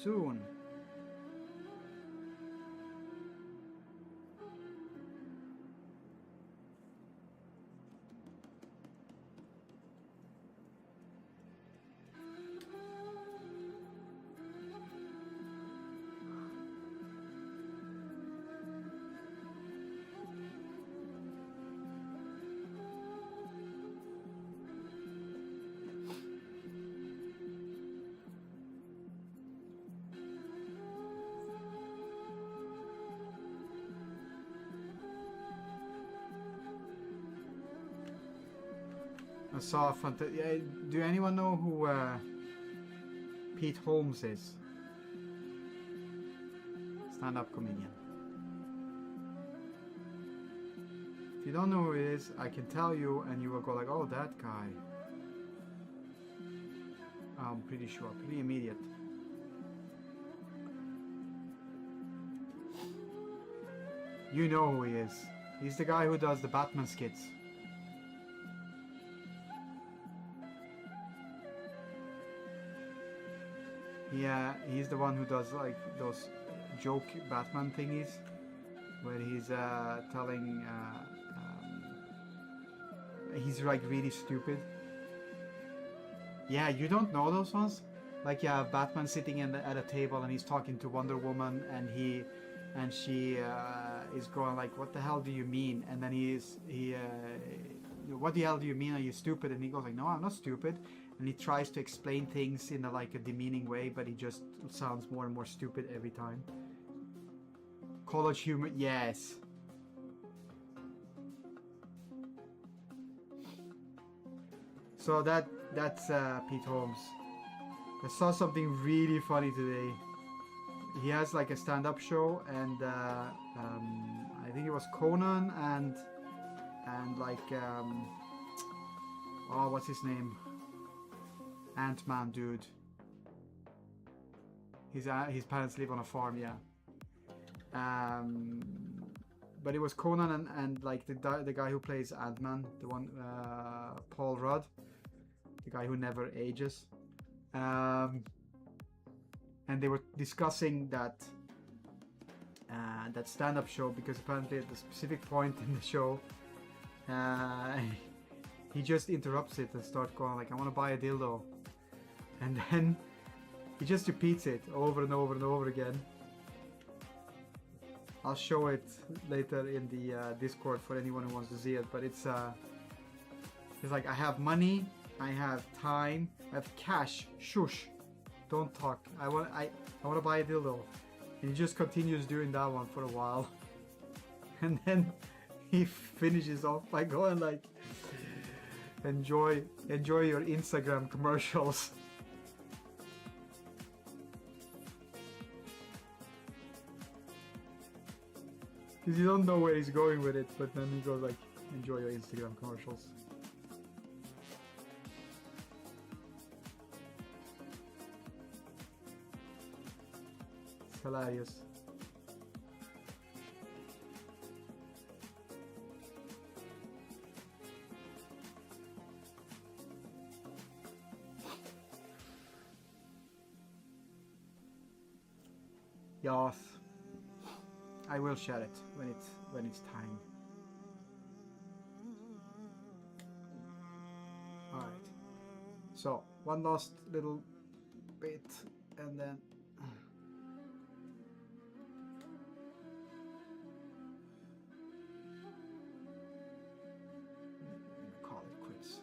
[SPEAKER 1] Soon. I saw a do anyone know who Pete Holmes is? Stand-up comedian. If you don't know who he is, I can tell you and you will go like, oh, that guy. I'm pretty sure, pretty immediate. You know who he is. He's the guy who does the Batman skits. Yeah, he's the one who does like those joke Batman thingies, where he's telling he's like really stupid. Yeah, you don't know those ones? Like you have Batman sitting at a table and he's talking to Wonder Woman and she is going like, what the hell do you mean? And then what the hell do you mean? Are you stupid? And he goes like, no, I'm not stupid. And he tries to explain things in a demeaning way, but he just sounds more and more stupid every time. College humor, yes. So that's Pete Holmes. I saw something really funny today. He has like a stand-up show, and I think it was Conan and like oh, what's his name? Ant-Man dude. His parents live on a farm, yeah. But it was Conan and like the guy who plays Ant-Man, the one Paul Rudd, the guy who never ages. And they were discussing that stand-up show, because apparently at a specific point in the show, he just interrupts it and starts going like, "I want to buy a dildo," and then he just repeats it over and over and over again. I'll show it later in the Discord for anyone who wants to see it, but it's like, "I have money, I have time, I have cash. Shush, don't talk. I want to buy a dildo." And he just continues doing that one for a while, and then he finishes off by going like, enjoy your Instagram commercials." Because you don't know where he's going with it, but then he goes like, "Enjoy your Instagram commercials." It's hilarious. Yes, I will share it when it's time. All right. So one last little bit, and then call it quits.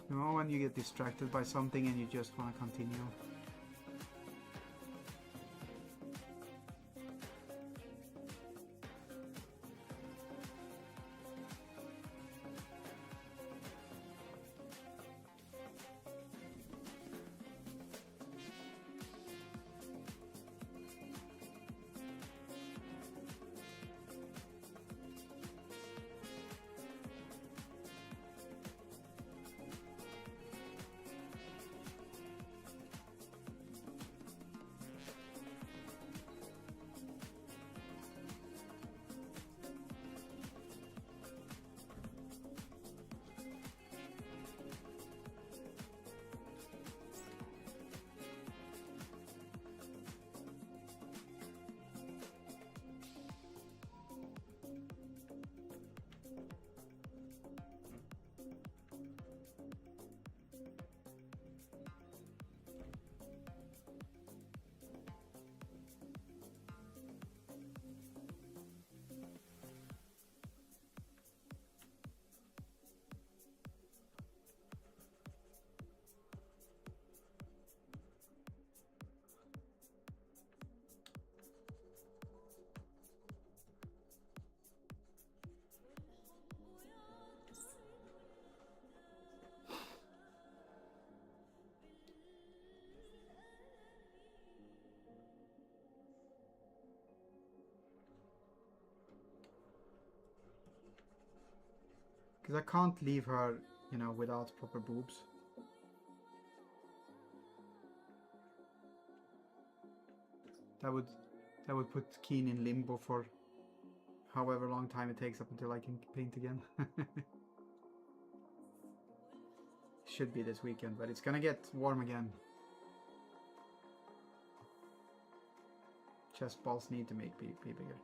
[SPEAKER 1] You know when you get distracted by something and you just want to continue? Because I can't leave her, you know, without proper boobs. That would put Keen in limbo for however long time it takes up until I can paint again. Should be this weekend, but it's gonna get warm again. Chest balls need to be bigger.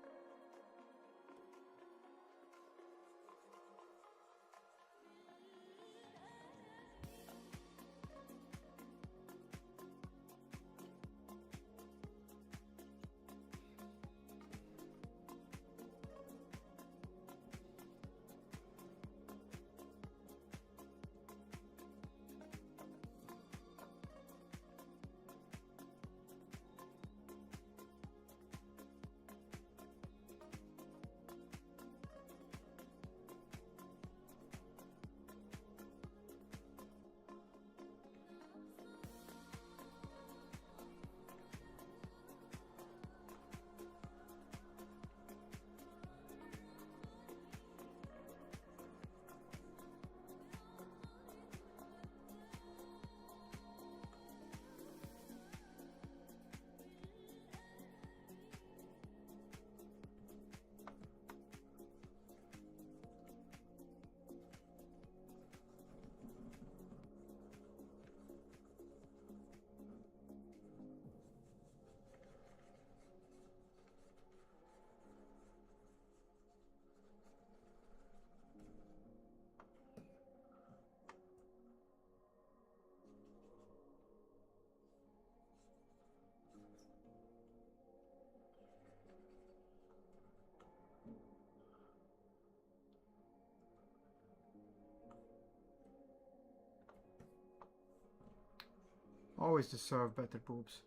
[SPEAKER 1] Always deserve better boobs.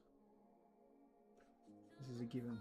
[SPEAKER 1] This is a given.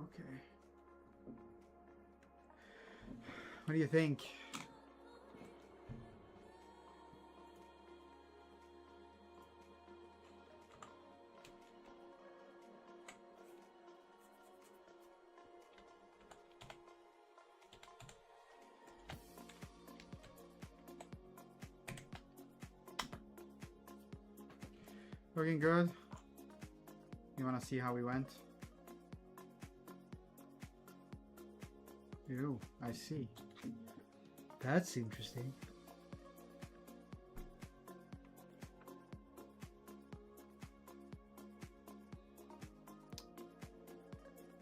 [SPEAKER 1] Okay. What do you think? Looking good. You want to see how we went? Ew, I see. That's interesting.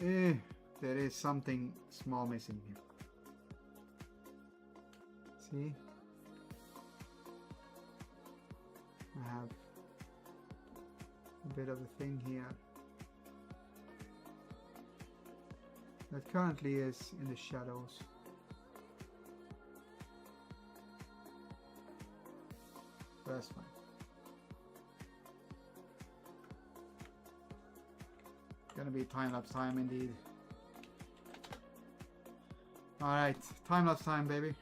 [SPEAKER 1] There is something small missing here. See? I have a bit of a thing here that currently is in the shadows. But that's fine. Gonna be time-lapse time indeed. Alright, time-lapse time, baby.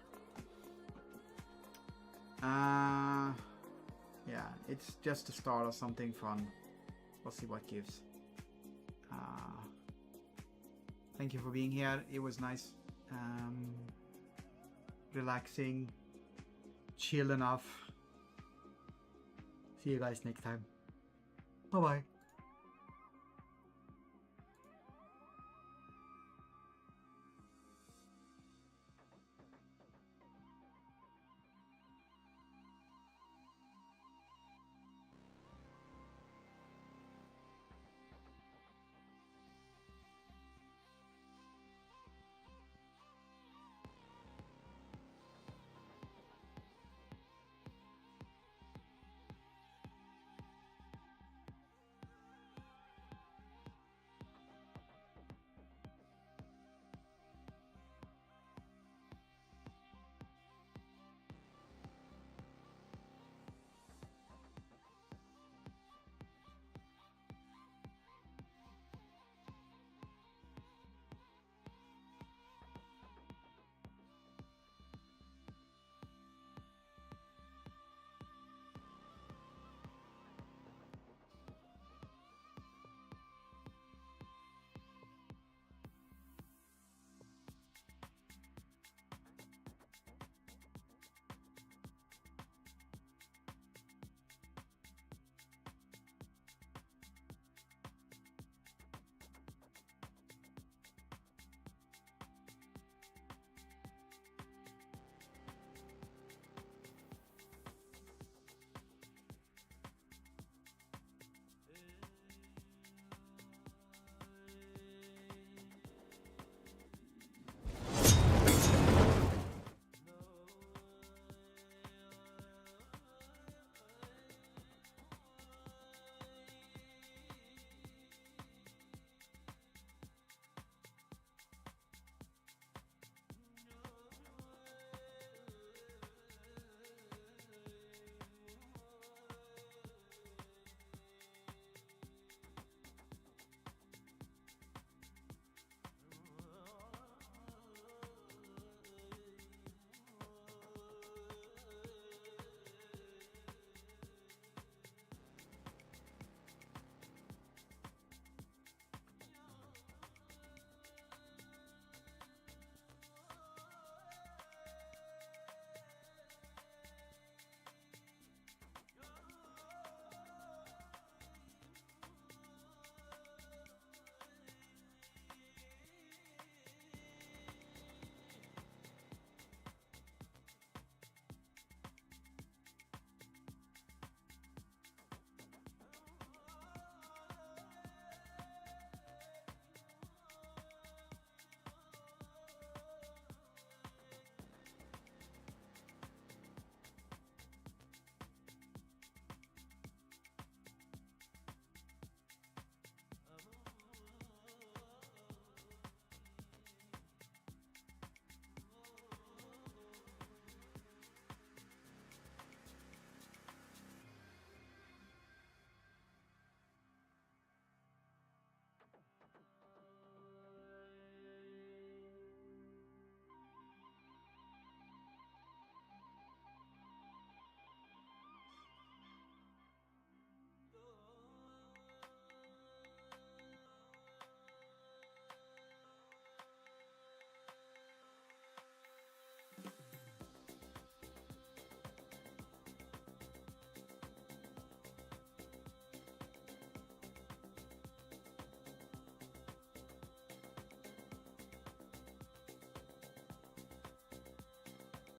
[SPEAKER 1] Yeah, it's just the start of something fun. We'll see what gives. Thank you for being here. It was nice. Relaxing. Chill enough. See you guys next time. Bye-bye.